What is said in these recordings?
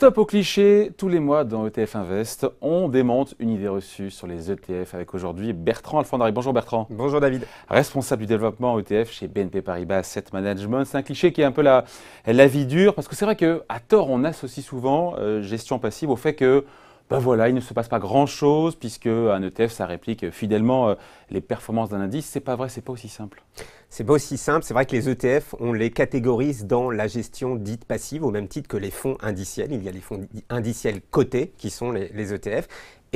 Stop aux clichés, tous les mois dans ETF Invest, on démonte une idée reçue sur les ETF avec aujourd'hui Bertrand Alfandari. Bonjour Bertrand. Bonjour David. Responsable du développement ETF chez BNP Paribas Asset Management. C'est un cliché qui est un peu la vie dure parce que c'est vrai qu'à tort on associe souvent gestion passive au fait que voilà, il ne se passe pas grand-chose puisque un ETF, ça réplique fidèlement les performances d'un indice. C'est pas vrai, c'est pas aussi simple. C'est pas aussi simple. C'est vrai que les ETF, on les catégorise dans la gestion dite passive au même titre que les fonds indiciels. Il y a les fonds indiciels cotés qui sont les ETF.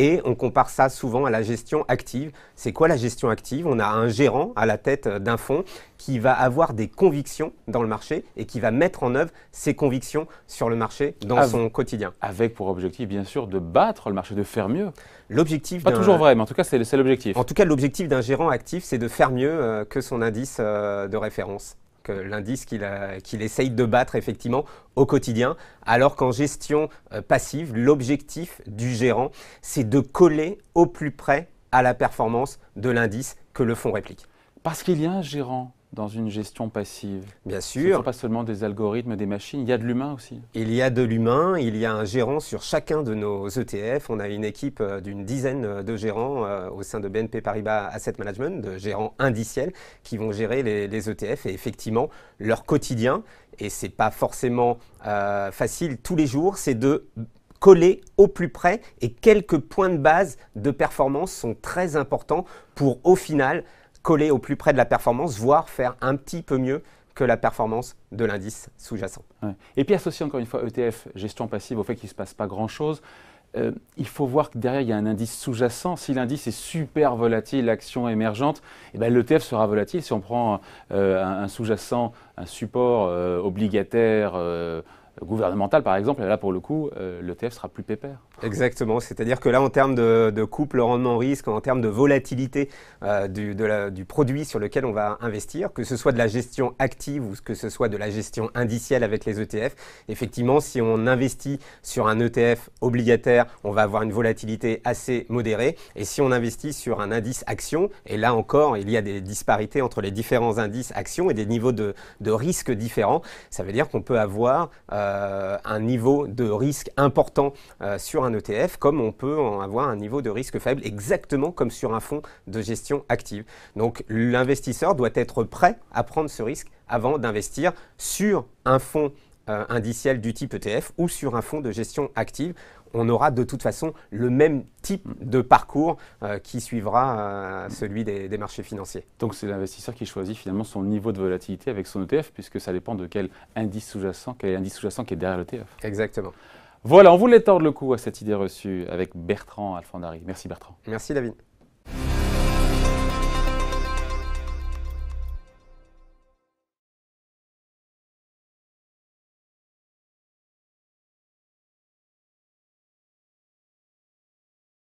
Et on compare ça souvent à la gestion active. C'est quoi la gestion active? On a un gérant à la tête d'un fonds qui va avoir des convictions dans le marché et qui va mettre en œuvre ces convictions sur le marché dans son quotidien. Avec pour objectif, bien sûr, de battre le marché, de faire mieux. L'objectif pas toujours vrai, mais en tout cas, c'est l'objectif. En tout cas, l'objectif d'un gérant actif, c'est de faire mieux que son indice de référence. L'indice qu'il essaye de battre effectivement au quotidien, alors qu'en gestion passive, l'objectif du gérant, c'est de coller au plus près à la performance de l'indice que le fonds réplique. Parce qu'il y a un gérant dans une gestion passive. Bien sûr. Ce ne sont pas seulement des algorithmes, des machines, il y a de l'humain aussi. Il y a de l'humain, il y a un gérant sur chacun de nos ETF. On a une équipe d'une dizaine de gérants au sein de BNP Paribas Asset Management, de gérants indiciels qui vont gérer les ETF. Et effectivement, leur quotidien, et ce n'est pas forcément facile tous les jours, c'est de coller au plus près, et quelques points de base de performance sont très importants pour au final coller au plus près de la performance, voire faire un petit peu mieux que la performance de l'indice sous-jacent. Ouais. Et puis associer encore une fois ETF, gestion passive, au fait qu'il ne se passe pas grand-chose, il faut voir que derrière il y a un indice sous-jacent. Si l'indice est super volatile, l'action émergente, l'ETF sera volatile. Si on prend un sous-jacent, un support obligataire, gouvernemental par exemple, et là pour le coup, l'ETF sera plus pépère. Exactement, c'est-à-dire que là en termes de couple rendement-risque, en termes de volatilité du produit sur lequel on va investir, que ce soit de la gestion active ou que ce soit de la gestion indicielle avec les ETF, effectivement si on investit sur un ETF obligataire, on va avoir une volatilité assez modérée, et si on investit sur un indice action, et là encore il y a des disparités entre les différents indices actions et des niveaux de risque différents, ça veut dire qu'on peut avoir un niveau de risque important sur un ETF, comme on peut en avoir un niveau de risque faible, exactement comme sur un fonds de gestion active. Donc l'investisseur doit être prêt à prendre ce risque avant d'investir sur un fonds indiciel du type ETF ou sur un fonds de gestion active. On aura de toute façon le même type de parcours qui suivra celui des marchés financiers. Donc c'est l'investisseur qui choisit finalement son niveau de volatilité avec son ETF, puisque ça dépend de quel indice sous-jacent qui est derrière l'ETF. Exactement. Voilà, on voulait tordre le cou à cette idée reçue avec Bertrand Alfandari. Merci Bertrand. Merci David.